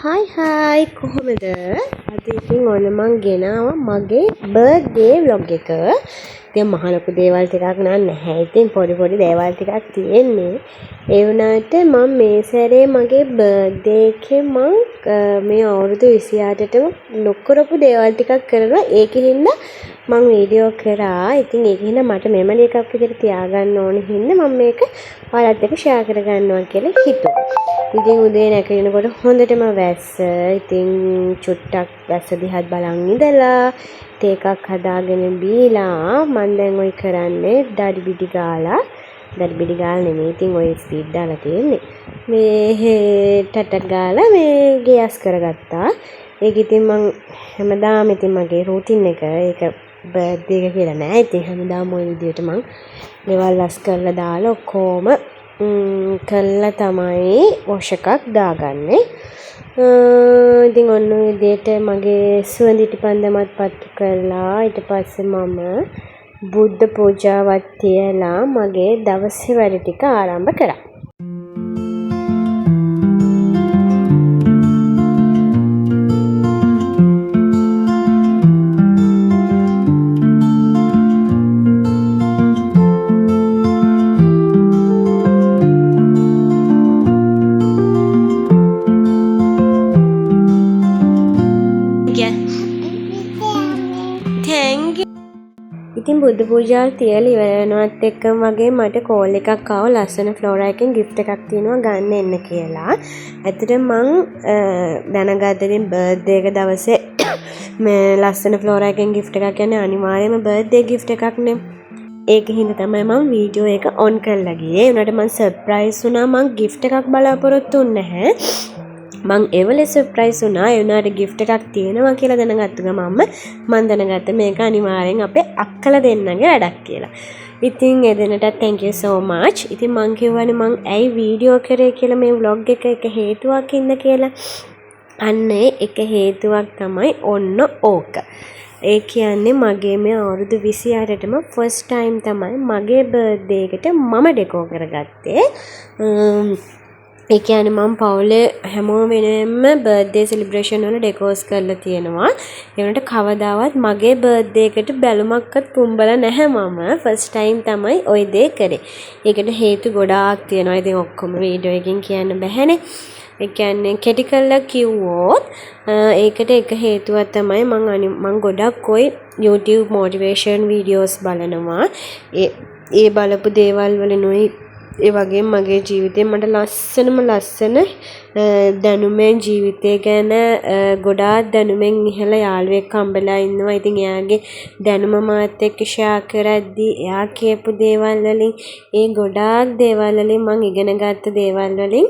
හයි කොහොමද? අද ඉතින් ඔන්න මං ගෙනාවා මගේ බර්ත්ඩේ vlog එක. ඉතින් මහ ලොකු දේවල් ටිකක් නැහැ. ඉතින් පොඩි දේවල් ටිකක් තියෙන්නේ. ඒ වුණාට මම මේ සැරේ මගේ බර්ත්ඩේ එකේ මං මේ අවුරුදු 28ටම නොකරපු දේවල් ටිකක් කරලා ඒකෙන්ද මං වීඩියෝ කරා. ඉතින් ඒකෙන්ද මට මෙමරි එකක් විදිහට තියාගන්න ඕන හින්දා මම මේක ඔයාලත් එක්ක ෂෙයා කරගන්නවා කියලා හිතුවා. ඉතින් උදේ නැගිටිනකොට හොඳටම වැස්ස. ඉතින් චුට්ටක් වැස්ස දිහාත් බලන් ඉඳලා තේ එකක් හදාගෙන බීලා මම දැන් ඔය කරන්නේ දඩි බිඩි ගාලා නෙමෙයි. ඉතින් ඔය ස්පීඩ් දාලා තියෙන්නේ. මේ ටටක් ගාලා මේ ගෑස් කරගත්තා. ඒක ඉතින් මං හැමදාම ඉතින් මගේ රූටින් එක ඒක බර්ත්ඩේ එක කියලා නෑ. ඉතින් හැමදාම ওই විදියට මං ගෙවල් ලස් කරලා දාලා ඔක්කොම කළා තමයි වොෂ් එකක් දාගන්නේ. ඉතින් ඔන්න ඔය විදියට මගේ සුවඳිටි පන්දමත් පත්තු කරලා ඊට පස්සේ මම බුද්ධ පූජාවක් තියලා මගේ දවසේ වැඩ ටික ආරම්භ කරා. ඉතින් බුද්ධ පූජාව තියලා ඉවර වෙනවත් එක්කම වගේ මට කෝල් එකක් ආවා ලස්සන ෆ්ලෝරා එකෙන් gift එකක් තියෙනවා ගන්න එන්න කියලා. ඇත්තටම මං දැනගත්තේ බර්ත්ඩේ එක දවසේ මේ ලස්සන ෆ්ලෝරා එකෙන් gift එකක් කියන්නේ අනිවාර්යයෙන්ම බර්ත්ඩේ gift එකක්නේ. ඒකෙන් හින්දා තමයි මම වීඩියෝ එක ඔන් කරලා ගියේ. ඒ උනාට මං සර්ප්‍රයිස් වුණා. මං gift එකක් බලාපොරොත්තු වෙන්නේ නැහැ. මං එවලේ සර්ප්‍රයිස් වුණා. ඒ උනාට gift එකක් තියෙනවා කියලා දැනගත්ත ගමන්ම මං දැනගත්තා මේක අනිවාර්යෙන් අපේ අක්කලා දෙන්නගේ වැඩක් කියලා. ඉතින් එදෙනටත් thank you so much. ඉතින් මං කියවනේ මං ඇයි වීඩියෝ කරේ කියලා මේ vlog එක හේතුවක් ඉන්න කියලා. අන්න එක හේතුවක් තමයි ඔන්න ඕක. ඒ කියන්නේ මගේ මේ අවුරුදු 28ටම first time තමයි මගේ birthday එකට මම ඩෙකෝ කරගත්තේ. ඒ කියන්නේ මම පවුලේ හැමෝම වෙනම බර්ත්ඩේ සෙලිබ්‍රේෂන් වල ඩෙකෝස් කරලා තියෙනවා. ඒ වුණාට කවදාවත් මගේ බර්ත්ඩේ එකට බැලුමක්වත් පුම්බලා නැහැ මම. ෆස්ට් ටයිම් තමයි ওই දේ කරේ. ඒකට හේතු ගොඩාක් තියෙනවා. ඉතින් ඔක්කොම වීඩියෝ එකකින් කියන්න බැහැනේ. ඒ කියන්නේ කෙටි කරලා කිව්වොත් ඒකට එක හේතුවක් තමයි මම ගොඩක් ওই YouTube motivation videos බලනවා. ඒ බලපු දේවල් වලිනුයි ඒ වගේම මගේ ජීවිතේ මට ලස්සන දැනුමෙන් ජීවිතය ගැන ගොඩාක් දැනුමෙන් ඉහළ යාළුවෙක් හම්බෙලා ඉන්නවා. ඉතින් එයාගේ දැනුම මාත් එක්ක ෂෙයා කරද්දී එයා කියපු දේවල් වලින් ඒ ගොඩාක් දේවල් වලින් මම ඉගෙන ගත්ත දේවල් වලින්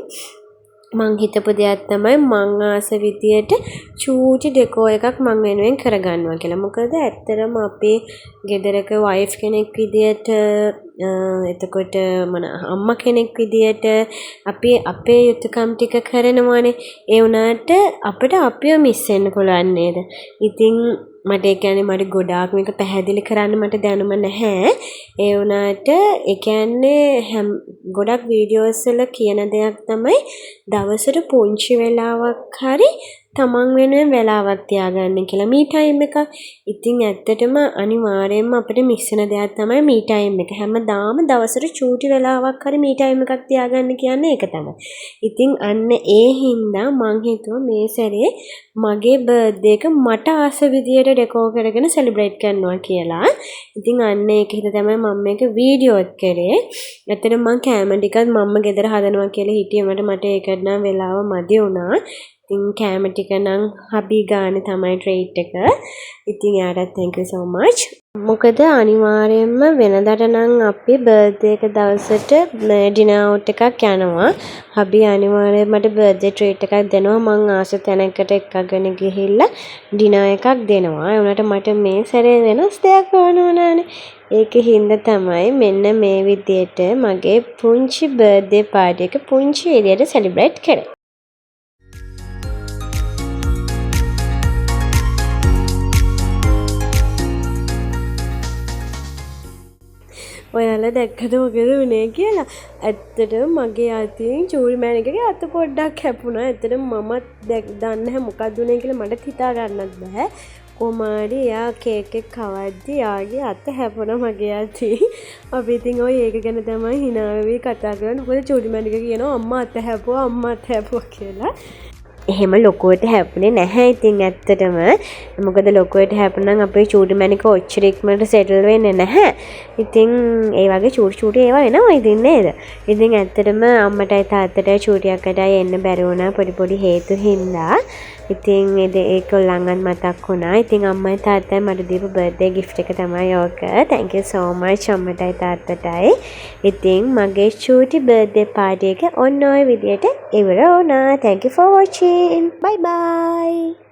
මං හිතපු දෙයක් තමයි මං ආස විදියට චූටි ඩෙකෝ එකක් මං වෙනුවෙන් කරගන්නවා කියලා. මොකද ඇත්තටම අපේ ගෙදරක වයිෆ් කෙනෙක් විදියට එතකොට අම්මා කෙනෙක් විදියට අපි අපේ යුතුයකම් ටික කරනවානේ. ඒ වුණාට අපිට අපිව මිස් වෙන්න පුළුවන් නේද? ඉතින් මට ඒ කියන්නේ මට ගොඩාක් මේක පැහැදිලි කරන්න මට දැනුම නැහැ. ඒ වුණාට ඒ කියන්නේ ගොඩක් වීඩියෝස් වල කියන දෙයක් තමයි දවසට පුංචි වෙලාවක් හරි තමන් වෙනුවෙන් වෙලාවක් තියාගන්න කියලා මී ටයිම් එකක්. ඉතින් ඇත්තටම අනිවාර්යයෙන්ම අපිට මිස් වෙන දෙයක් තමයි මී ටයිම් එක. හැමදාම දවසට චූටි වෙලාවක් හරි මී ටයිම් එකක් තියාගන්න කියන්නේ ඒක තමයි. ඉතින් අන්න ඒ හින්දා මං හිතුවා මේ සැරේ මගේ බර්ත්ඩේ එක මට ආස විදියට ඩෙකෝ කරගෙන සෙලිබ්‍රේට් කරනවා කියලා. ඉතින් අන්න ඒක හින්දා තමයි මම මේක වීඩියෝත් කරේ. ඇත්තටම මං කැම ටිකත් මම්ම ගෙදර හදනවා කියලා හිටියේ. මට ඒකට නම් වෙලාව මදි වුණා. ඉතින් කැම ටික නම් හබි ගානේ තමයි ට්‍රීට් එක. ඉතින් යාට thank you so much. මොකද අනිවාර්යයෙන්ම වෙනදට නම් අපි බර්ත්ඩේ එක දවසට ඩිනර් අවුට් එකක් යනවා. හබි අනිවාර්යයෙන් මට බර්ත්ඩේ ට්‍රීට් එකක් දෙනවා. මං ආස තැනකට එක්කගෙන ගිහිල්ලා ඩිනර් එකක් දෙනවා. ඒ වුණාට මට මේ සැරේ වෙනස් දෙයක් ඕන වුණානේ. ඒකේ හින්දා තමයි මෙන්න මේ විදියට මගේ පුංචි බර්ත්ඩේ පාර්ටි එක පුංචි විදියට සෙලිබ්‍රේට් කරේ. ඔයාලා දැක්කද මොකද වුණේ කියලා. ඇත්තටම මගේ අතින් චූරි මැණිකගේ අත පොඩ්ඩක් හැපුණා. ඇත්තටම මමත් දන්නේ නැහැ මොකක්ද වුනේ කියලා මට හිතා ගන්නත් බෑ. කොමාරි එයා කේක් එක කවද්දි යාගේ අත හැපුණා මගේ අතින්. අපි ඉතින් ඔය ඒක ගැන තමයි hina වෙවි කතා කරන්නේ. මොකද චූරි මැණික කියනවා අම්මා අත හැපුවා අම්මා අත හැපුවා කියලා. එහෙම ලොකුවට හැපුණේ නැහැ ඉතින් ඇත්තටම. මොකද ලොකුවට හැපුණනම් අපේ චූටි මැණික ඔච්චර ඉක්මනට සෙටල් වෙන්නේ නැහැ. ඉතින් ඒ වගේ චූටි ඒවා වෙනවා ඉතින් නේද? ඉතින් ඇත්තටම අම්මටයි තාත්තටයි චූටි අක්කටයි එන්න බැරි වුණා පොඩි හේතු හින්දා. ඉතින් ඒගොල්ලන්වත් මතක් වුණා. ඉතින් අම්මයි තාත්තයි මට දීපු බර්ත්ඩේ gift එක තමයි ඕක. Thank you so much අම්මටයි තාත්තටයි. ඉතින් මගේ චූටි බර්ත්ඩේ පාර්ටි එක ඔන්න ඔය විදියට ඉවර වුණා. Thank you for watching. Bye bye.